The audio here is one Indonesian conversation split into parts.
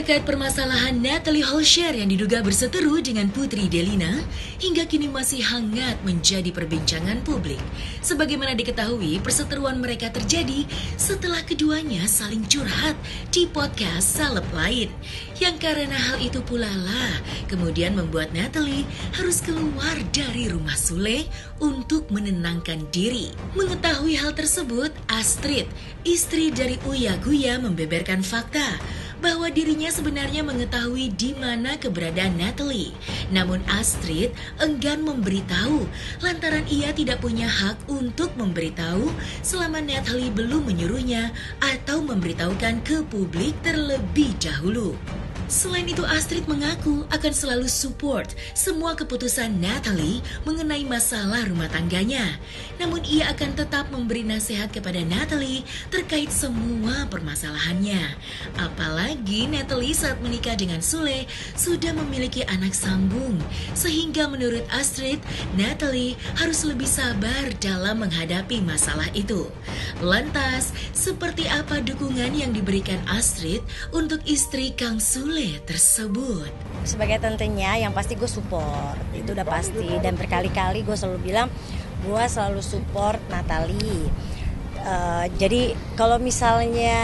Terkait permasalahan Natalie Holscher yang diduga berseteru dengan Putri Delina, hingga kini masih hangat menjadi perbincangan publik. Sebagaimana diketahui, perseteruan mereka terjadi setelah keduanya saling curhat di podcast seleb lain. Yang karena hal itu pula lah, kemudian membuat Natalie harus keluar dari rumah Sule untuk menenangkan diri. Mengetahui hal tersebut, Astrid, istri dari Uya Kuya, membeberkan fakta bahwa dirinya sebenarnya mengetahui di mana keberadaan Natalie. Namun Astrid enggan memberitahu lantaran ia tidak punya hak untuk memberitahu selama Natalie belum menyuruhnya atau memberitahukan ke publik terlebih dahulu. Selain itu, Astrid mengaku akan selalu support semua keputusan Natalie mengenai masalah rumah tangganya. Namun ia akan tetap memberi nasihat kepada Natalie terkait semua permasalahannya. Apalagi Natalie saat menikah dengan Sule sudah memiliki anak sambung. Sehingga menurut Astrid, Natalie harus lebih sabar dalam menghadapi masalah itu. Lantas, seperti apa dukungan yang diberikan Astrid untuk istri Kang Sule tersebut? Sebagai tantenya yang pasti gue support, itu udah pasti, dan berkali-kali gue selalu bilang gue selalu support Natalie. Jadi kalau misalnya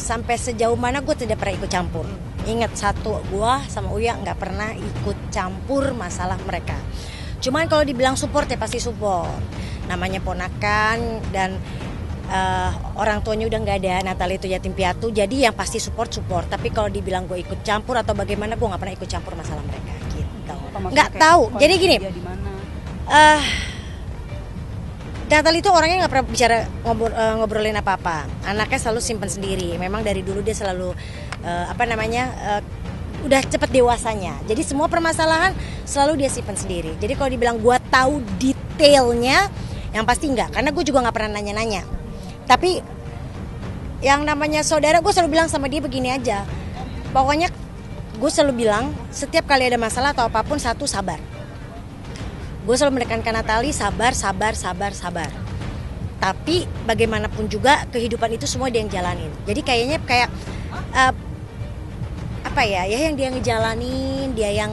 sampai sejauh mana gue tidak pernah ikut campur. Ingat satu, gue sama Uya nggak pernah ikut campur masalah mereka. Cuman kalau dibilang support ya pasti support. Namanya ponakan dan orang tuanya udah nggak ada, Natalie itu yatim piatu, jadi yang pasti support. Tapi kalau dibilang gue ikut campur atau bagaimana, gue nggak pernah ikut campur masalah mereka gitu. Nggak tahu. Jadi gini, Natalie itu orangnya nggak pernah bicara ngobrolin apa-apa. Anaknya selalu simpen sendiri. Memang dari dulu dia selalu udah cepet dewasanya. Jadi semua permasalahan selalu dia simpen sendiri. Jadi kalau dibilang gue tahu detailnya, yang pasti enggak, karena gue juga nggak pernah nanya-nanya. Tapi yang namanya saudara, gue selalu bilang sama dia begini aja. Pokoknya gue selalu bilang setiap kali ada masalah atau apapun, satu, sabar. Gue selalu menekankan Natalie, sabar. Tapi bagaimanapun juga kehidupan itu semua dia yang jalanin. Jadi kayaknya yang dia ngejalanin, dia yang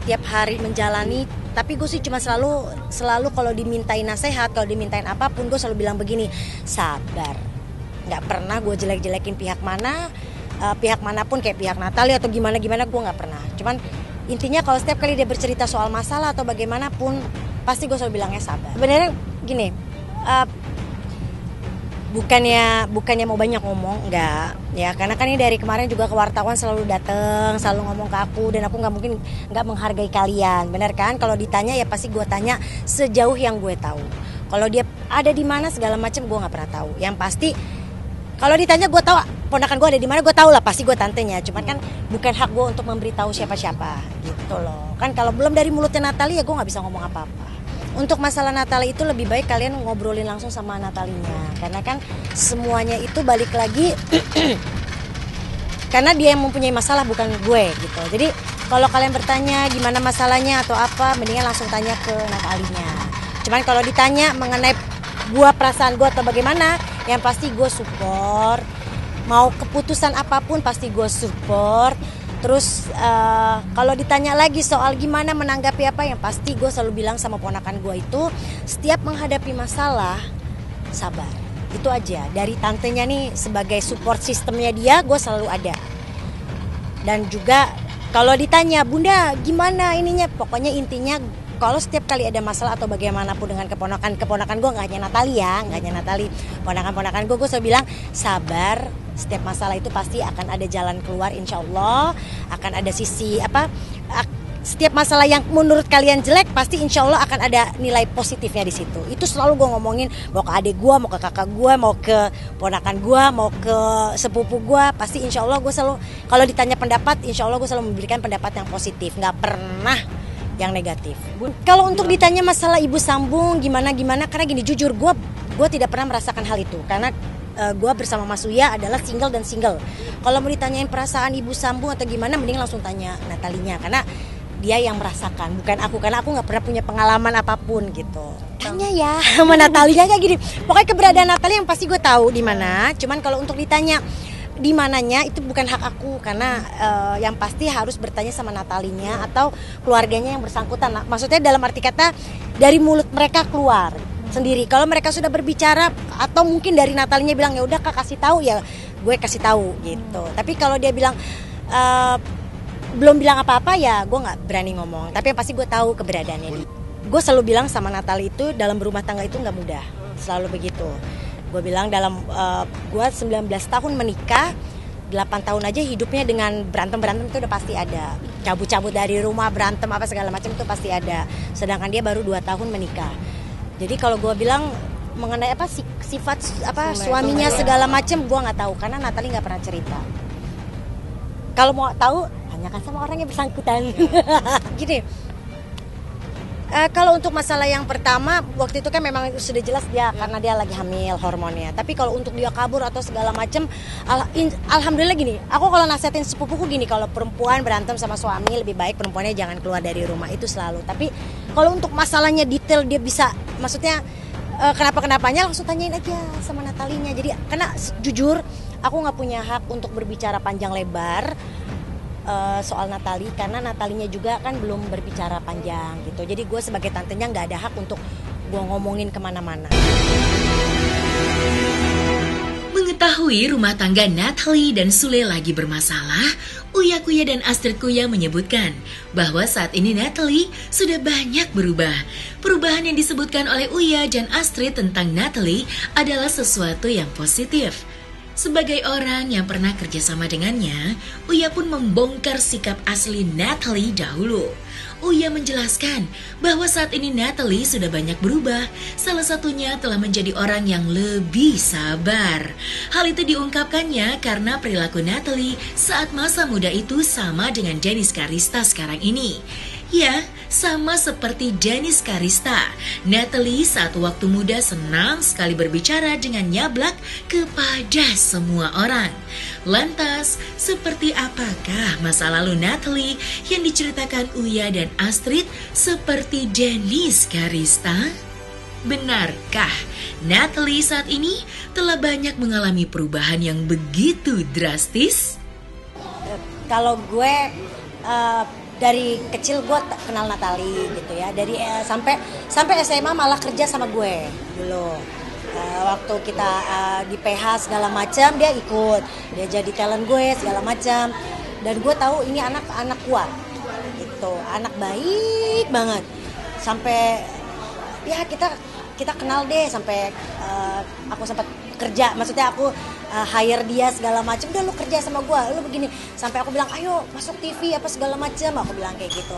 tiap hari menjalani. Tapi gue sih cuma selalu kalau dimintain nasihat, kalau dimintain apapun, gue selalu bilang begini, sabar. Nggak pernah gue jelek-jelekin pihak manapun, kayak pihak Natalie atau gimana gue nggak pernah. Cuman intinya kalau setiap kali dia bercerita soal masalah atau bagaimanapun, pasti gue selalu bilangnya sabar. Sebenarnya gini, bukannya mau banyak ngomong, enggak ya, karena kan ini dari kemarin juga ke wartawan selalu datang, selalu ngomong ke aku, dan aku nggak mungkin nggak menghargai kalian, benar kan? Kalau ditanya ya pasti gue tanya sejauh yang gue tahu. Kalau dia ada di mana segala macam gue nggak pernah tahu. Yang pasti kalau ditanya gue tahu ponakan gue ada di mana, gue tahu lah, pasti gue tantenya. Cuman kan bukan hak gue untuk memberitahu siapa-siapa gitu loh. Kan kalau belum dari mulutnya Natalie ya gue nggak bisa ngomong apa-apa. Untuk masalah Natalie itu lebih baik kalian ngobrolin langsung sama Natalinya. Karena kan semuanya itu balik lagi karena dia yang mempunyai masalah, bukan gue gitu. Jadi kalau kalian bertanya gimana masalahnya atau apa, mendingan langsung tanya ke Natalinya. Cuman kalau ditanya mengenai gue, perasaan gue atau bagaimana, yang pasti gue support. Mau keputusan apapun pasti gue support. Terus kalau ditanya lagi soal gimana menanggapi apa, yang pasti gue selalu bilang sama ponakan gue itu, setiap menghadapi masalah sabar. Itu aja. Dari tantenya nih sebagai support sistemnya dia, gue selalu ada. Dan juga kalau ditanya, Bunda gimana ininya, pokoknya intinya kalau setiap kali ada masalah atau bagaimanapun dengan keponakan gue, nggak hanya Natalie, ponakan gue selalu bilang sabar. Setiap masalah itu pasti akan ada jalan keluar, insya Allah. Akan ada sisi setiap masalah yang menurut kalian jelek, pasti insya Allah akan ada nilai positifnya di situ. Itu selalu gue ngomongin, mau ke adik gue, mau ke kakak gue, mau ke ponakan gue, mau ke sepupu gue, pasti insya Allah gue selalu, kalau ditanya pendapat, insya Allah gue selalu memberikan pendapat yang positif, nggak pernah yang negatif. Kalau untuk ditanya masalah ibu sambung gimana, karena gini, jujur gue tidak pernah merasakan hal itu, karena gue bersama Mas Uya adalah single. Kalau mau ditanyain perasaan ibu sambung atau gimana, mending langsung tanya Natalinya, karena dia yang merasakan, bukan aku, karena aku nggak pernah punya pengalaman apapun gitu. Tanya ya sama Natalinya kayak gini. Pokoknya keberadaan Natalie yang pasti gue tahu di mana. Cuman kalau untuk ditanya di mananya itu bukan hak aku, karena yang pasti harus bertanya sama Natalinya atau keluarganya yang bersangkutan. Nah, maksudnya dalam arti kata dari mulut mereka keluar sendiri. Kalau mereka sudah berbicara atau mungkin dari Natalinya bilang ya udah Kak kasih tahu, ya gue kasih tahu gitu. Tapi kalau dia bilang belum bilang apa-apa, ya gue nggak berani ngomong. Tapi yang pasti gue tahu keberadaannya dia. Gue selalu bilang sama Natali itu dalam berumah tangga itu nggak mudah, selalu begitu. Gue bilang dalam gue 19 tahun menikah, 8 tahun aja hidupnya dengan berantem-berantem itu udah pasti ada. Cabut-cabut dari rumah, berantem apa segala macam itu pasti ada. Sedangkan dia baru 2 tahun menikah. Jadi kalau gue bilang mengenai apa sifat apa suaminya segala macam, gue nggak tahu karena Natali nggak pernah cerita. Kalau mau tahu tanyakan sama orang yang bersangkutan. Gini. Kalau untuk masalah yang pertama, waktu itu kan memang sudah jelas dia karena dia lagi hamil hormonnya. Tapi kalau untuk dia kabur atau segala macam, alhamdulillah gini. Aku kalau nasihatin sepupuku gini, kalau perempuan berantem sama suami lebih baik perempuannya jangan keluar dari rumah, itu selalu. Tapi kalau untuk masalahnya detail dia bisa, maksudnya kenapa-kenapanya langsung tanyain aja sama Natalinya. Jadi karena jujur aku nggak punya hak untuk berbicara panjang lebar soal Natali, karena Natalinya juga kan belum berbicara panjang gitu. Jadi gue sebagai tantenya nggak ada hak untuk gue ngomongin kemana-mana. Mengetahui rumah tangga Natali dan Sule lagi bermasalah, Uya Kuya dan Astrid Kuya menyebutkan bahwa saat ini Natali sudah banyak berubah. Perubahan yang disebutkan oleh Uya dan Astrid tentang Natali adalah sesuatu yang positif. Sebagai orang yang pernah kerjasama dengannya, Uya pun membongkar sikap asli Natali dahulu. Uya menjelaskan bahwa saat ini Natali sudah banyak berubah. Salah satunya telah menjadi orang yang lebih sabar. Hal itu diungkapkannya karena perilaku Natali saat masa muda itu sama dengan Dennis Karista sekarang ini. Ya, sama seperti Dennis Karista, Natali saat waktu muda senang sekali berbicara dengan nyablak kepada semua orang. Lantas, seperti apakah masa lalu Natali yang diceritakan Uya dan Astrid seperti Dennis Karista? Benarkah Natali saat ini telah banyak mengalami perubahan yang begitu drastis? Kalau gue dari kecil gue kenal Natali gitu ya, dari sampai SMA malah kerja sama gue dulu. Waktu kita di PH segala macam dia ikut, dia jadi talent gue segala macam, dan gue tahu ini anak kuat gitu, anak baik banget. Sampai ya kita kenal deh, sampai aku sempat kerja, maksudnya aku hire dia segala macam, udah lu kerja sama gue, lu begini, sampai aku bilang ayo masuk TV apa segala macam, aku bilang kayak gitu.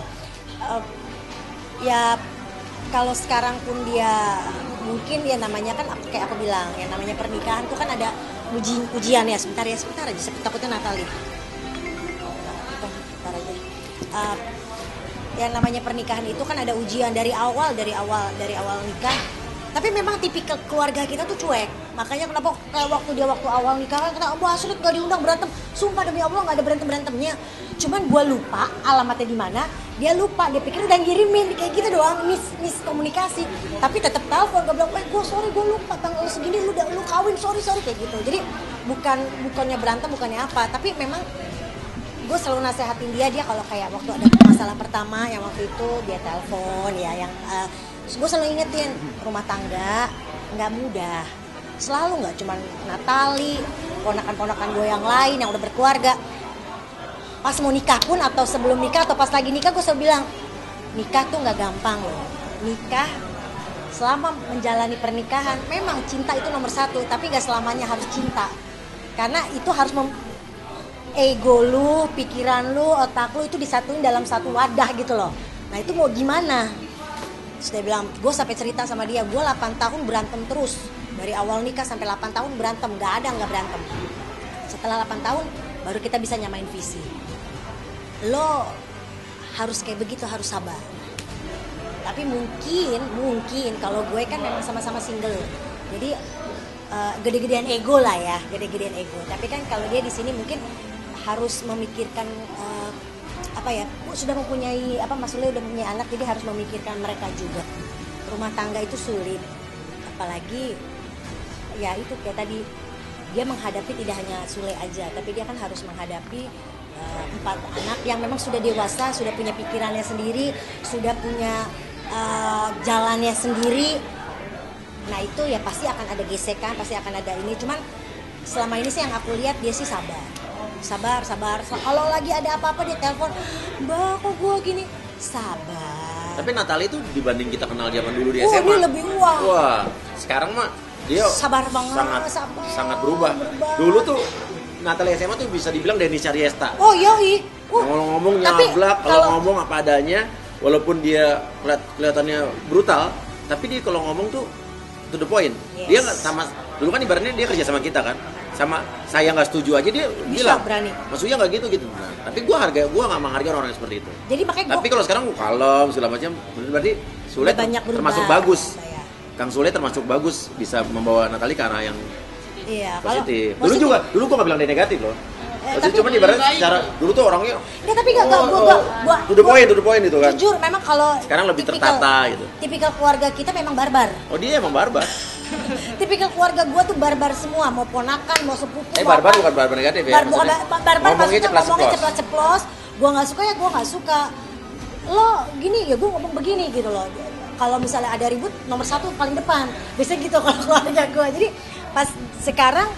Ya kalau sekarang pun dia mungkin ya namanya kan kayak aku bilang ya namanya pernikahan tuh kan ada ujian ya, sebentar aja, takutnya Natali. Sebentar aja. Yang namanya pernikahan itu kan ada ujian dari awal nikah. Tapi memang tipikal keluarga kita tuh cuek. Makanya kenapa waktu awal nikah kan kata Mbak Astrid gak diundang berantem. Sumpah demi Allah gak ada berantem-berantemnya. Cuman gue lupa alamatnya di mana. Dia lupa, dia pikir udah ngirimin kayak gitu doang, miskomunikasi. Tapi tetap telepon, gue bilang, gue sorry gue lupa tanggal segini lu kawin, sorry kayak gitu. Jadi bukannya berantem, bukannya apa. Tapi memang gue selalu nasehatin dia kalau kayak waktu ada masalah pertama yang waktu itu dia telepon ya, yang gue selalu ingetin rumah tangga nggak mudah, selalu nggak cuman Natali, ponakan-ponakan gue yang lain yang udah berkeluarga. Pas mau nikah pun atau sebelum nikah atau pas lagi nikah gue selalu bilang nikah tuh nggak gampang loh. Nikah selama menjalani pernikahan memang cinta itu nomor satu, tapi nggak selamanya harus cinta, karena itu harus ego lu, pikiran lu, otak lu itu disatuin dalam satu wadah gitu loh. Nah itu mau gimana? Terus dia bilang, gue sampai cerita sama dia, gue 8 tahun berantem terus. Dari awal nikah sampai 8 tahun berantem, gak berantem. Setelah 8 tahun, baru kita bisa nyamain visi. Lo harus kayak begitu, harus sabar. Tapi mungkin kalau gue kan memang sama-sama single. Jadi gede-gedean ego lah ya, gede-gedean ego. Tapi kan kalau dia di sini mungkin harus memikirkan sudah mempunyai Mas Sule udah punya anak, jadi harus memikirkan mereka juga. Rumah tangga itu sulit, apalagi ya itu kayak tadi dia menghadapi tidak hanya Sule aja, tapi dia kan harus menghadapi 4 anak yang memang sudah dewasa, sudah punya pikirannya sendiri, sudah punya jalannya sendiri. Nah itu ya pasti akan ada gesekan, pasti akan ada ini. Cuman selama ini sih yang aku lihat dia sih sabar. Kalau lagi ada apa-apa dia telepon, Mbak kok gue gini, sabar. Tapi Natalie itu dibanding kita kenal zaman dulu di Oh SMA, dia lebih wah sekarang mah dia sabar banget, sangat berubah. Dulu tuh Natalie SMA tuh bisa dibilang Denny Cariesta. Oh yoi. Ngomong nyablak, kalau ngomong apa adanya, walaupun dia kelihatannya brutal, tapi dia kalau ngomong tuh to the point. Yes. Dia nggak sama, dulu kan ibaratnya dia kerja sama kita kan, sama saya nggak setuju aja dia bisa bilang berani. maksudnya nggak gitu. Nah, tapi gue nggak menghargai orang yang seperti itu. Jadi makanya tapi kalau sekarang kalem segala macam, berarti Sule termasuk bagus. Kang Sule termasuk bagus, bisa membawa Natalie ke arah yang positif. Dulu gue nggak bilang dia negatif loh. Maksudnya cuma ibaratnya secara dulu tuh orangnya. Ya tapi gua to the point itu kan. Jujur memang kalau sekarang lebih tertata gitu. Tipikal keluarga kita memang barbar. Oh dia emang barbar. Tipikal keluarga gua tuh barbar semua, mau ponakan, mau sepupu. Barbar bukan barbar negatif ya. Barbar maksudnya ngomongnya ceplas-ceplos. Gua nggak suka ya gua nggak suka. Lo gini ya gua ngomong begini gitu loh. Kalau misalnya ada ribut nomor 1 paling depan. Biasanya gitu kalau keluarga gua. Jadi pas sekarang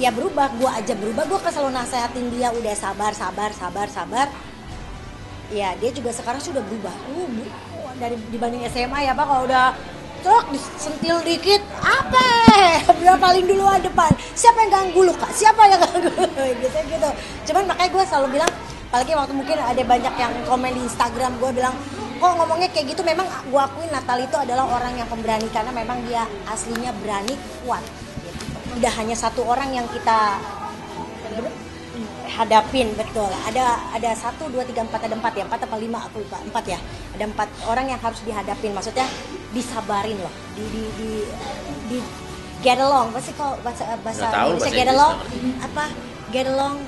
ya berubah, gue kan selalu nasehatin dia udah sabar. Ya dia juga sekarang sudah berubah. Dari dibanding SMA ya Pak, kalau udah disentil dikit apa? Udah paling duluan depan. Siapa yang ganggu lu Kak? Siapa yang ganggu? gitu. Cuman makanya gue selalu bilang, apalagi waktu mungkin ada banyak yang komen di Instagram, gue bilang kok ngomongnya kayak gitu. Memang gue akuin Natalie itu adalah orang yang pemberani, karena memang dia aslinya berani, kuat. Tidak hanya satu orang yang kita hadapin, betul. Ada 1, 2, 3, 4, ada 4 ya, 4 apa 5 aku lupa, 4 ya. Ada 4 orang yang harus dihadapin, maksudnya disabarin loh, di get along. Pasti kalau bahasa Indonesia get along apa? Get along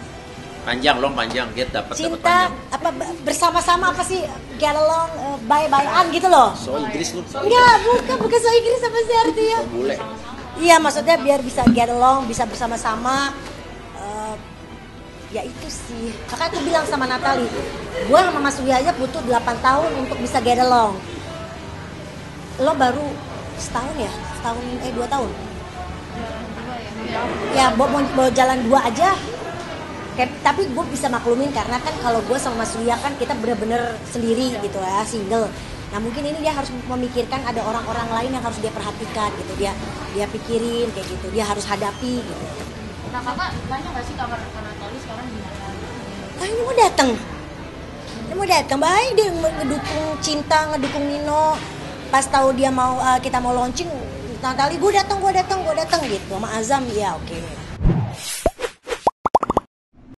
Panjang, get dapat cinta panjang. apa bersama-sama apa sih, get along bye-byean gitu loh. So Inggris lu. Enggak, bukan so Inggris apa sih artinya? Bule. Iya, maksudnya biar bisa get along, bisa bersama-sama. Ya itu sih. Makanya aku bilang sama Natalie, gue sama Mas Surya aja butuh 8 tahun untuk bisa get along. Lo baru setahun ya? 2 tahun? Ya, mau jalan 2 aja. Tapi gue bisa maklumin karena kan kalau gue sama Mas Surya kan kita bener-bener sendiri gitu ya, single. Nah mungkin ini dia harus memikirkan ada orang-orang lain yang harus dia perhatikan gitu, dia pikirin kayak gitu, dia harus hadapi gitu. Nah kakak tanya nggak sih kamar Natalie sekarang gimana? Ini mau datang, baik dia ngedukung Cinta, ngedukung Nino. Pas tahu dia mau kita mau launching, Natalie gue datang gitu, sama Azam ya oke.